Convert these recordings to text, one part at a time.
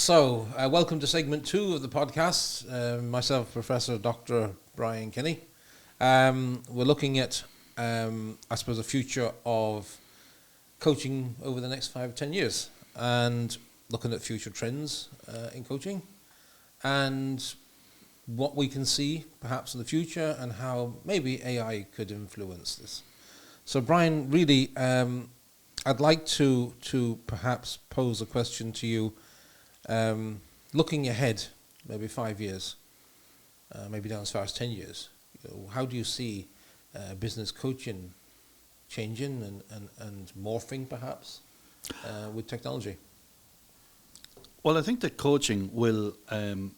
Welcome to segment 2 of the podcast. Myself, Professor Dr. Brian Kenny. We're looking at, I suppose, the future of coaching over the next 5 to 10 years and looking at future trends in coaching and what we can see perhaps in the future and how maybe AI could influence this. So, Brian, really, I'd like to perhaps pose a question to you. Looking ahead, maybe 5 years, maybe down as far as 10 years, how do you see business coaching changing and morphing perhaps with technology? Well, I think that coaching will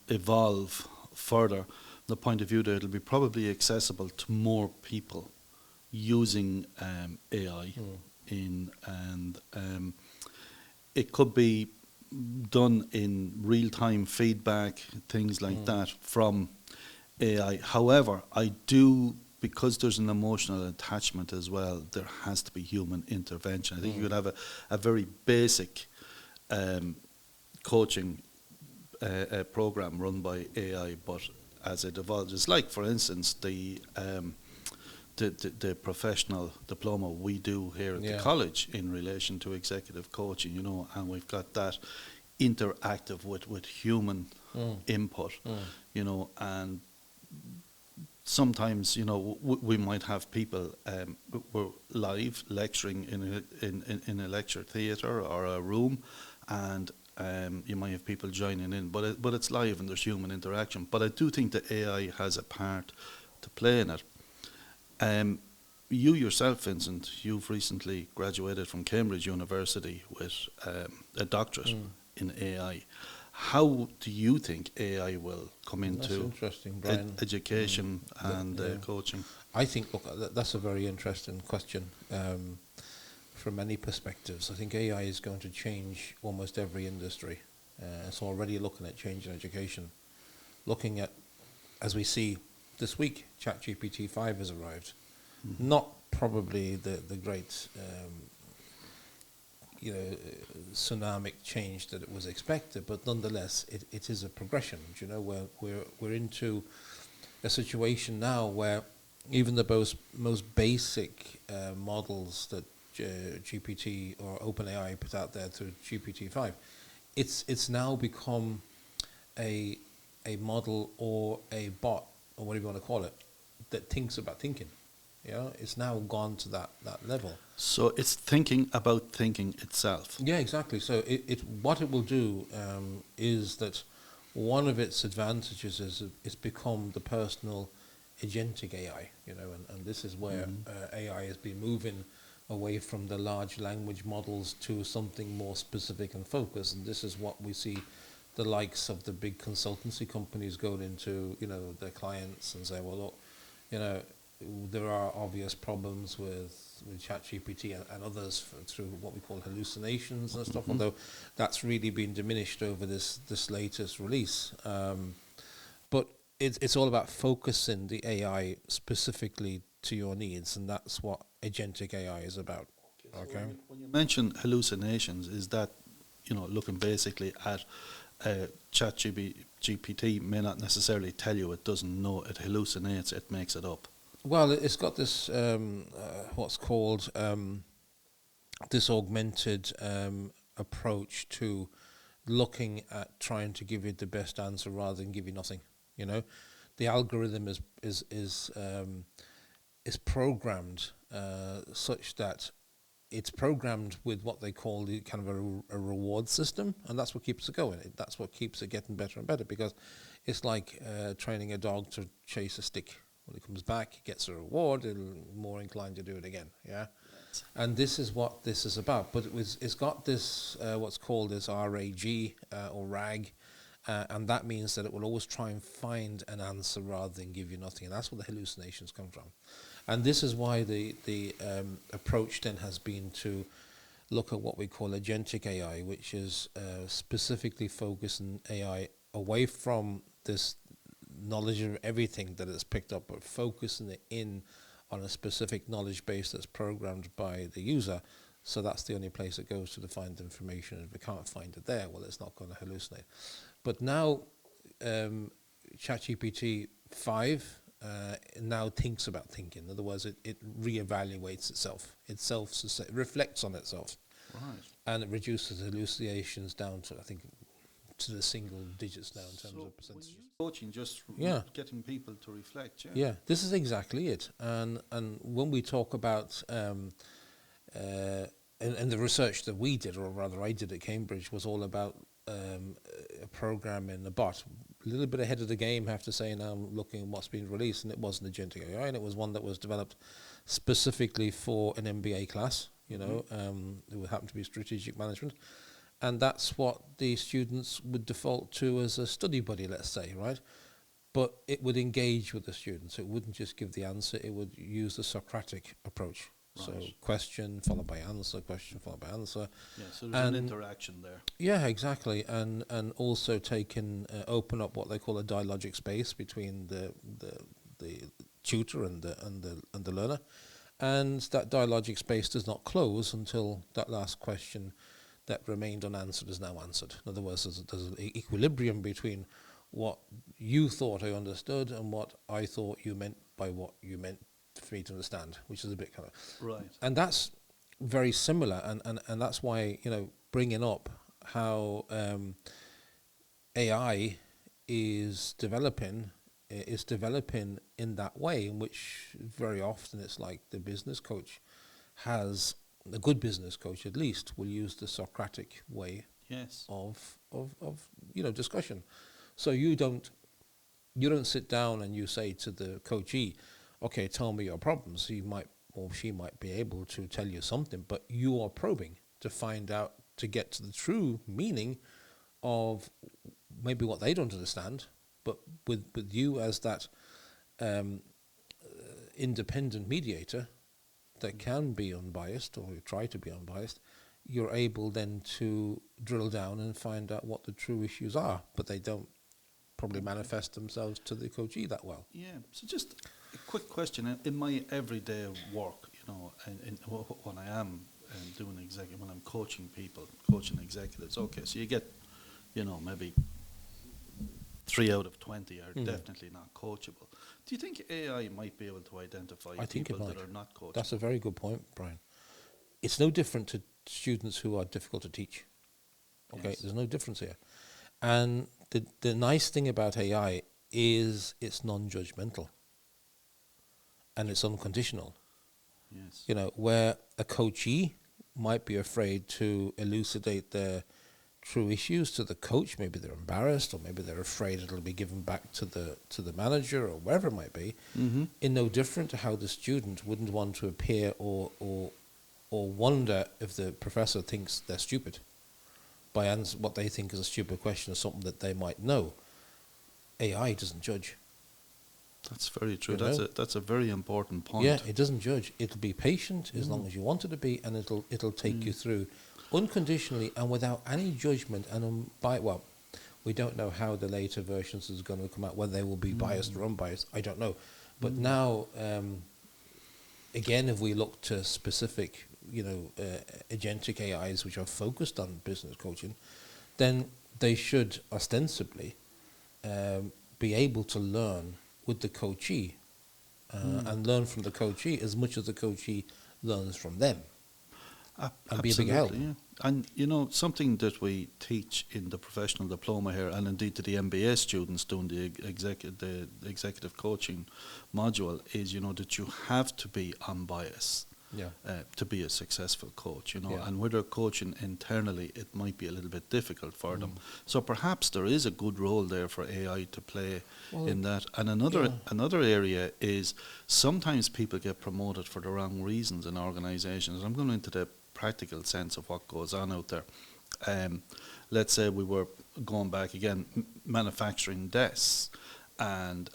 evolve further from the point of view that it'll be probably accessible to more people using AI it could be done in real-time feedback, things like that from AI. However, because there's an emotional attachment as well, there has to be human intervention. I think you could have a very basic coaching program run by AI, but as it evolves, it's like, for instance, the professional diploma we do here at the college in relation to executive coaching, and we've got that interactive with human input, and sometimes, we might have people we're live lecturing in a lecture theatre or a room, and you might have people joining in, but it's live and there's human interaction. But I do think that AI has a part to play in it. You yourself, Vincent, you've recently graduated from Cambridge University with a doctorate in AI. How do you think AI will come into education and coaching? I think, that's a very interesting question from many perspectives. I think AI is going to change almost every industry. It's already looking at changing education. Looking at, as we see this week, ChatGPT 5 has arrived. Not probably the great tsunamic change that it was expected, but nonetheless it is a progression. We're into a situation now where even the most basic models that GPT or OpenAI put out there through GPT-5, it's now become a model or a bot or whatever you want to call it that thinks about thinking. It's now gone to that level. So it's thinking about thinking itself. Yeah, exactly. So what it will do is that one of its advantages is it's become the personal agentic AI, and this is where AI has been moving away from the large language models to something more specific and focused. And this is what we see the likes of the big consultancy companies going into, their clients and say, well, look, there are obvious problems with ChatGPT and others through what we call hallucinations and stuff, although that's really been diminished over this latest release. But it's all about focusing the AI specifically to your needs, and that's what agentic AI is about. Okay. So when you mention hallucinations, is that, looking basically at ChatGPT may not necessarily tell you it doesn't know, it hallucinates, it makes it up. Well, it's got this what's called this augmented approach to looking at trying to give you the best answer rather than give you nothing. The algorithm is programmed such that it's programmed with what they call the kind of a reward system, and that's what keeps it going. That's what keeps it getting better and better, because it's like training a dog to chase a stick. When it comes back, it gets a reward, it'll more inclined to do it again. Yeah, and this is what this is about. But it's got this what's called this RAG or RAG, and that means that it will always try and find an answer rather than give you nothing, and that's where the hallucinations come from. And this is why the approach then has been to look at what we call agentic AI, which is specifically focusing AI away from this knowledge of everything that it's picked up, but focusing it in on a specific knowledge base that's programmed by the user, So that's the only place it goes to find the information. And if it can't find it there, well, it's not going to hallucinate. But now, ChatGPT 5 now thinks about thinking. In other words, it reevaluates itself. It reflects on itself. Right. And it reduces hallucinations down to, I think, to the single digits now in terms of percentages. Coaching, just getting people to reflect. Yeah. Yeah, this is exactly it. And when we talk about and the research that we did, or rather I did at Cambridge, was all about a program in a bot. A little bit ahead of the game, I have to say, now looking at what's been released, and it wasn't agentic AI, and it was one that was developed specifically for an MBA class, it would happen to be strategic management. And that's what the students would default to as a study buddy, let's say, right? But it would engage with the students. It wouldn't just give the answer. It would use the Socratic approach. Right. So question followed by answer, question followed by answer. Yeah, so there's an interaction there. Yeah, exactly. And also open up what they call a dialogic space between the tutor and the learner. And that dialogic space does not close until that last question that remained unanswered is now answered. In other words, there's an equilibrium between what you thought I understood and what I thought you meant by what you meant for me to understand, which is a bit kind of... Right. And that's very similar, and that's why, bringing up how AI is developing in that way, in which very often it's like the business coach has... A good business coach, at least, will use the Socratic way of discussion. So you don't sit down and you say to the coachee, okay, tell me your problems. He might or she might be able to tell you something, but you are probing to find out, to get to the true meaning of maybe what they don't understand, but with you as that independent mediator that can be unbiased, or try to be unbiased, you're able then to drill down and find out what the true issues are, but they don't probably manifest themselves to the coachee that well. Yeah, so just a quick question. In my everyday work, when I am doing when I'm coaching people, coaching executives, okay, so you get, maybe 3 out of 20 are definitely not coachable. Do you think AI might be able to identify people that are not coachable? That's a very good point, Brian. It's no different to students who are difficult to teach. Okay, yes. There's no difference here. And the nice thing about AI is it's non-judgmental. And it's unconditional. Yes. Where a coachee might be afraid to elucidate their true issues to the coach. Maybe they're embarrassed, or maybe they're afraid it'll be given back to the manager, or wherever it might be. Mm-hmm. In no different to how the student wouldn't want to appear or wonder if the professor thinks they're stupid by what they think is a stupid question, or something that they might know. AI doesn't judge. That's very true. That's a very important point. Yeah, it doesn't judge. It'll be patient as long as you want it to be, and it'll take you through unconditionally and without any judgment. And we don't know how the later versions is going to come out, whether they will be biased or unbiased. I don't know. But now, again, if we look to specific, agentic AIs which are focused on business coaching, then they should ostensibly be able to learn with the coachee and learn from the coachee as much as the coachee learns from them. And be a big help. Yeah. And something that we teach in the professional diploma here, and indeed to the MBA students doing the executive coaching module, is that you have to be unbiased. Yeah. To be a successful coach, and whether coaching internally, it might be a little bit difficult for them. So perhaps there is a good role there for AI to play in that. And another area is sometimes people get promoted for the wrong reasons in organisations. I'm going into the practical sense of what goes on out there. Let's say we were going back again, manufacturing desks. And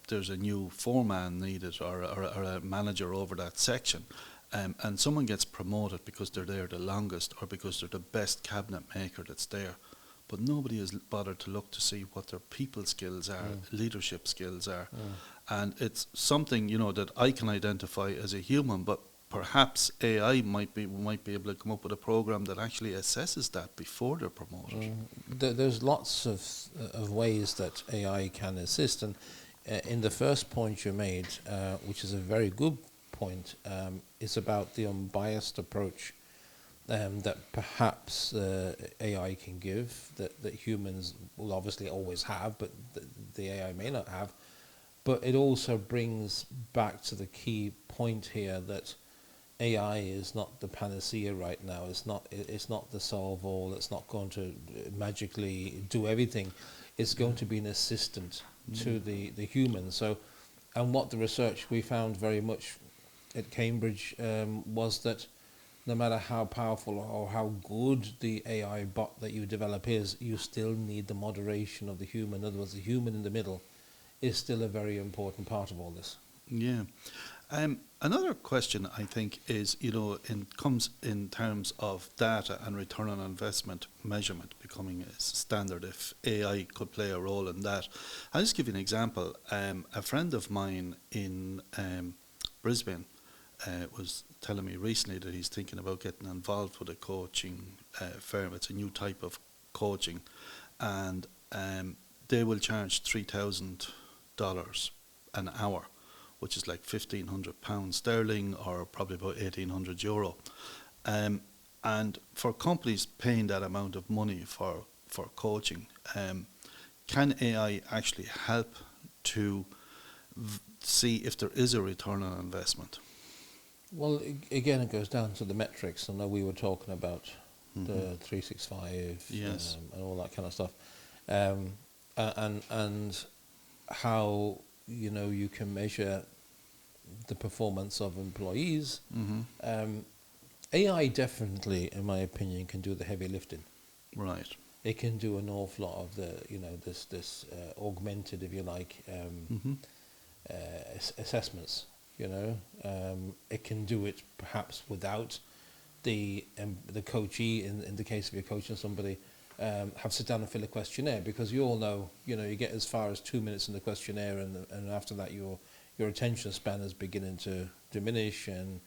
there's a new foreman needed, or a manager over that section, and someone gets promoted because they're there the longest, or because they're the best cabinet maker that's there, but nobody has bothered to look to see what their people skills are, leadership skills are, and it's something that I can identify as a human, but perhaps AI might be able to come up with a program that actually assesses that before they're promoted. There's lots of ways that AI can assist, and in the first point you made, which is a very good point, is about the unbiased approach that perhaps AI can give, that humans will obviously always have, but the AI may not have. But it also brings back to the key point here that AI is not the panacea right now. It's not the solve all. It's not going to magically do everything. It's going to be an assistant to the human. So, and what the research we found very much at Cambridge was that no matter how powerful or how good the AI bot that you develop is, you still need the moderation of the human. In other words, the human in the middle is still a very important part of all this. Yeah. Another question I think is, comes in terms of data and return on investment measurement becoming a standard. If AI could play a role in that, I'll just give you an example. A friend of mine in Brisbane was telling me recently that he's thinking about getting involved with a coaching firm. It's a new type of coaching, and they will charge $3,000 an hour, which is like £1,500 sterling, or probably about €1,800. And for companies paying that amount of money for coaching, can AI actually help to see if there is a return on investment? Well, again, it goes down to the metrics. I know we were talking about the 365 yes. And all that kind of stuff, and how you can measure the performance of employees. AI definitely, in my opinion, can do the heavy lifting. Right. It can do an awful lot of the this augmented, if you like, assessments. It can do it perhaps without the coachee, in the case of you're coaching somebody, have sit down and fill a questionnaire, because you all know, you get as far as 2 minutes in the questionnaire, and after that your attention span is beginning to diminish, and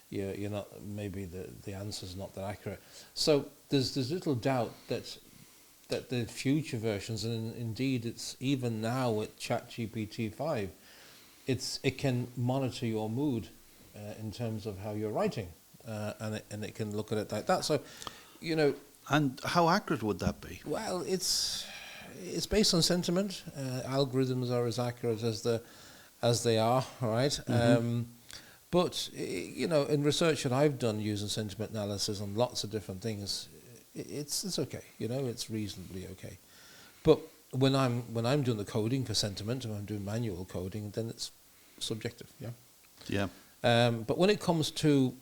you're not, maybe the answer's not that accurate. So there's little doubt that the future versions, and indeed it's even now with ChatGPT 5, it can monitor your mood in terms of how you're writing, and it can look at it like that. So, And how accurate would that be? well, it's based on sentiment. Algorithms are as accurate as they are, right? But in research that I've done using sentiment analysis on lots of different things, it's okay. It's reasonably okay. But when I'm doing the coding for sentiment, and I'm doing manual coding, then it's subjective. Yeah. Yeah. But when it comes to,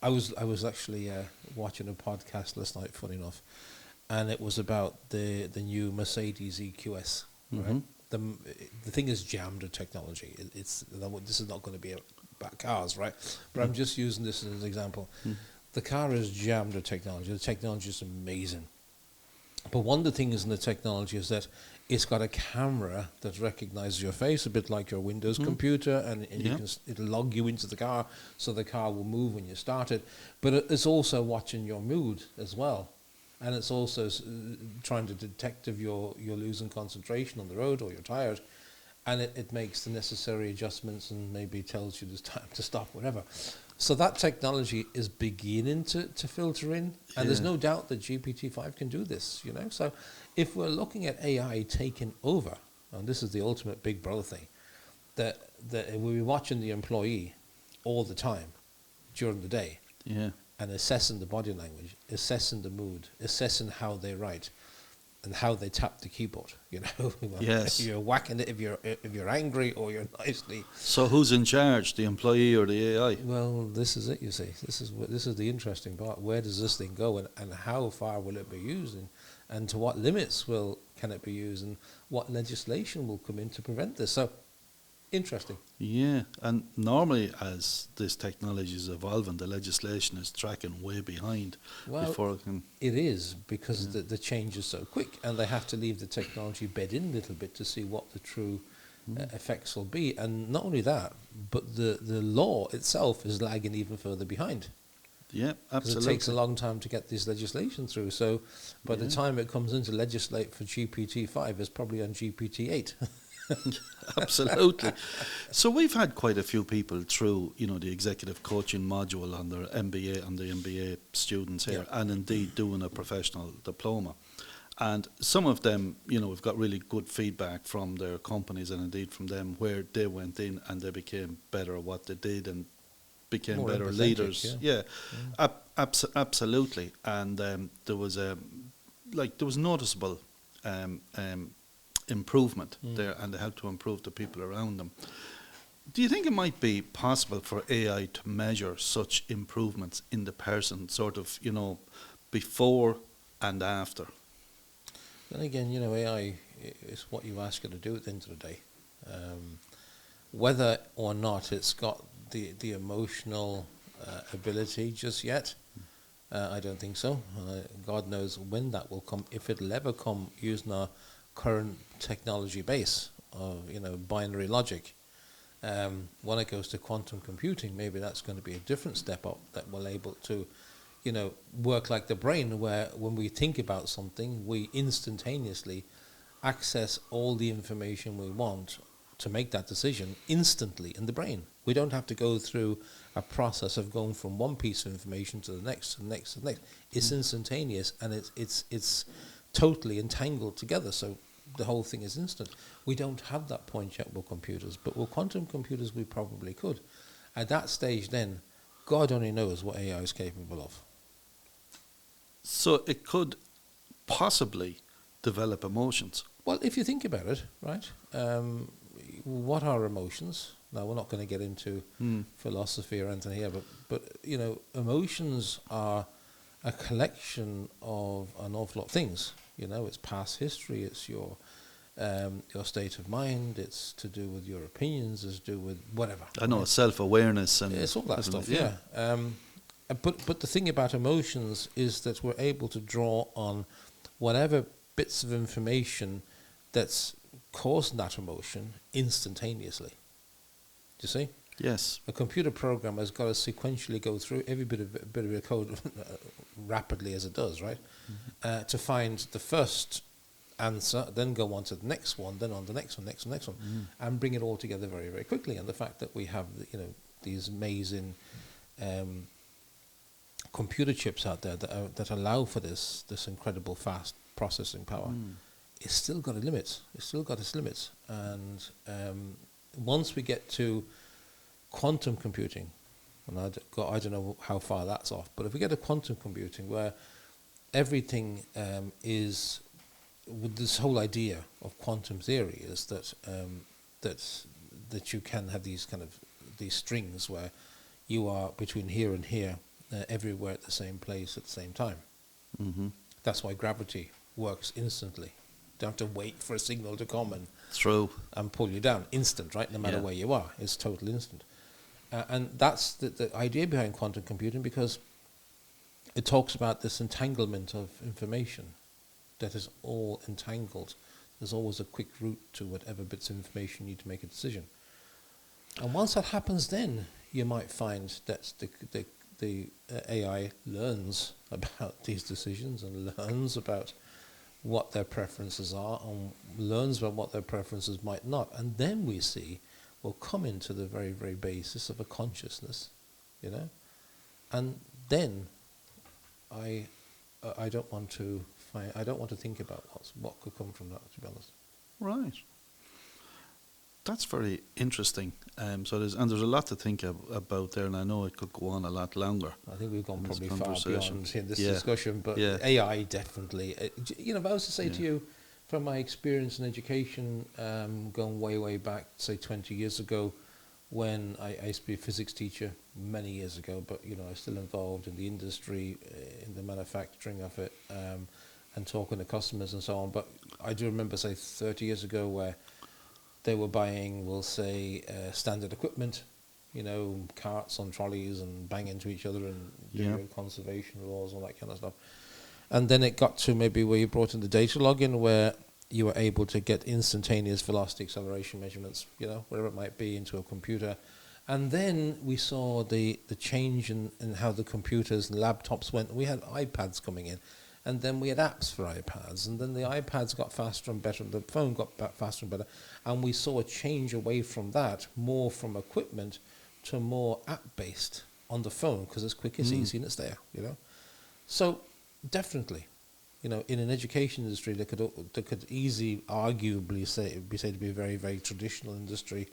I was actually watching a podcast last night, funny enough, and it was about the new Mercedes EQS. Right? The thing is jammed with technology. This is not going to be about cars, right? But I'm just using this as an example. The car is jammed with technology. The technology is amazing. But one of the things in the technology is that it's got a camera that recognizes your face, a bit like your Windows computer, and it'll log you into the car, so the car will move when you start it. But it's also watching your mood as well, and it's also trying to detect if you're losing concentration on the road or you're tired, and it makes the necessary adjustments and maybe tells you there's time to stop, whatever. So that technology is beginning to filter in, and there's no doubt that GPT-5 can do this, So if we're looking at AI taking over, and this is the ultimate big brother thing, that we'll be watching the employee all the time during the day, and assessing the body language, assessing the mood, assessing how they write, and how they tap the keyboard. Yes. You're whacking it if you're angry, or you're nicely. So who's in charge, the employee or the AI? Well, this is it. You see, this is the interesting part. Where does this thing go, and how far will it be used, and to what limits can it be used, and what legislation will come in to prevent this? So, interesting. Yeah, and normally as this technology is evolving, the legislation is tracking way behind before it can. It is, because the change is so quick, and they have to leave the technology bed in a little bit to see what the true effects will be. And not only that, but the law itself is lagging even further behind. Yeah, Because absolutely. it takes a long time to get this legislation through. So by the time it comes in to legislate for GPT-5, it's probably on GPT-8. Absolutely. So we've had quite a few people through, the executive coaching module on their MBA, on the MBA students here, and indeed doing a professional diploma. And some of them, we've got really good feedback from their companies and indeed from them where they went in and they became better at what they did and became More better empathetic, leaders. Absolutely. And there was noticeable improvement there, and they helped to improve the people around them. Do you think it might be possible for AI to measure such improvements in the person, sort of, before and after? Then again, AI is what you ask it to do at the end of the day. Whether or not it's got the emotional ability just yet, I don't think so. God knows when that will come, if it'll ever come using our current technology base of binary logic. When it goes to quantum computing, maybe that's going to be a different step up that will able to work like the brain, where when we think about something, we instantaneously access all the information we want to make that decision instantly in the brain. We don't have to go through a process of going from one piece of information to the next, to the next, to the next. It's instantaneous, and it's totally entangled together, so the whole thing is instant. We don't have that point yet with computers, but with quantum computers we probably could. At that stage then, God only knows what AI is capable of. So it could possibly develop emotions. Well, if you think about it, right, what are emotions? Now, we're not going to get into philosophy or anything here, but emotions are a collection of an awful lot of things. It's past history, it's your state of mind, it's to do with your opinions, it's to do with whatever. I know, self-awareness. And it's all that stuff, yeah. But the thing about emotions is that we're able to draw on whatever bits of information that's causing that emotion instantaneously. Do you see? Yes. A computer program has got to sequentially go through every bit of code rapidly as it does, right? To find the first answer, then go on to the next one, then on the next one, next one, and bring it all together very, very quickly. And the fact that we have these amazing computer chips out there that allow for this incredible fast processing power, it's still got a limit. It's still got its limits. And once we get to quantum computing, and I don't know how far that's off, but if we get to quantum computing where everything is, with this whole idea of quantum theory is that that you can have these strings where you are between here and here, everywhere at the same place at the same time. That's why gravity works instantly. Don't have to wait for a signal to come and pull you down. Instant, right? No matter where you are, it's total instant. And that's the idea behind quantum computing, because it talks about this entanglement of information that is all entangled. There's always a quick route to whatever bits of information you need to make a decision. And once that happens, then you might find that the AI learns about these decisions and learns about what their preferences are and learns about what their preferences might not. And then we see we'll come into the very, very basis of a consciousness, and then I don't want to think about what could come from that, to be honest. Right. That's very interesting. So there's a lot to think about there, and I know it could go on a lot longer. I think we've gone probably far beyond in this discussion, but AI definitely. If I was to say to you, from my experience in education, going way, way back, say 20 years ago, when I used to be a physics teacher many years ago, but I was still involved in the industry, in the manufacturing of it, and talking to customers and so on. But I do remember, say, 30 years ago, where they were buying, we'll say, standard equipment, carts on trolleys and bang into each other and doing conservation laws, all that kind of stuff. And then it got to maybe where you brought in the data login, where you were able to get instantaneous velocity acceleration measurements, wherever it might be, into a computer. And then we saw the change in how the computers and laptops went. We had iPads coming in, and then we had apps for iPads, and then the iPads got faster and better, and the phone got faster and better, and we saw a change away from that, more from equipment to more app-based on the phone, because it's quick, it's easy, and it's there, So definitely, in an education industry that could easily, arguably be said to be a very, very traditional industry,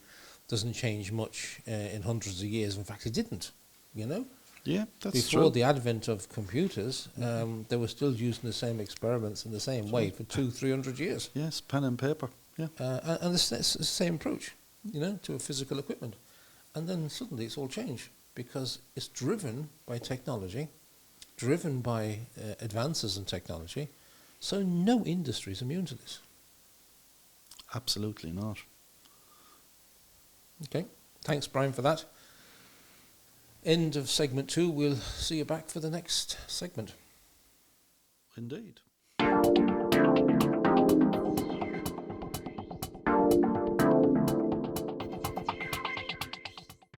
doesn't change much in hundreds of years. In fact, it didn't, Yeah, that's Before true. the advent of computers, they were still using the same experiments in the same way for 200-300 years. Yes, pen and paper. Yeah. And it's the same approach, to a physical equipment. And then suddenly it's all changed because it's driven by technology, driven by advances in technology. So no industry is immune to this. Absolutely not. Okay, thanks, Brian, for that. End of segment 2. We'll see you back for the next segment. Indeed.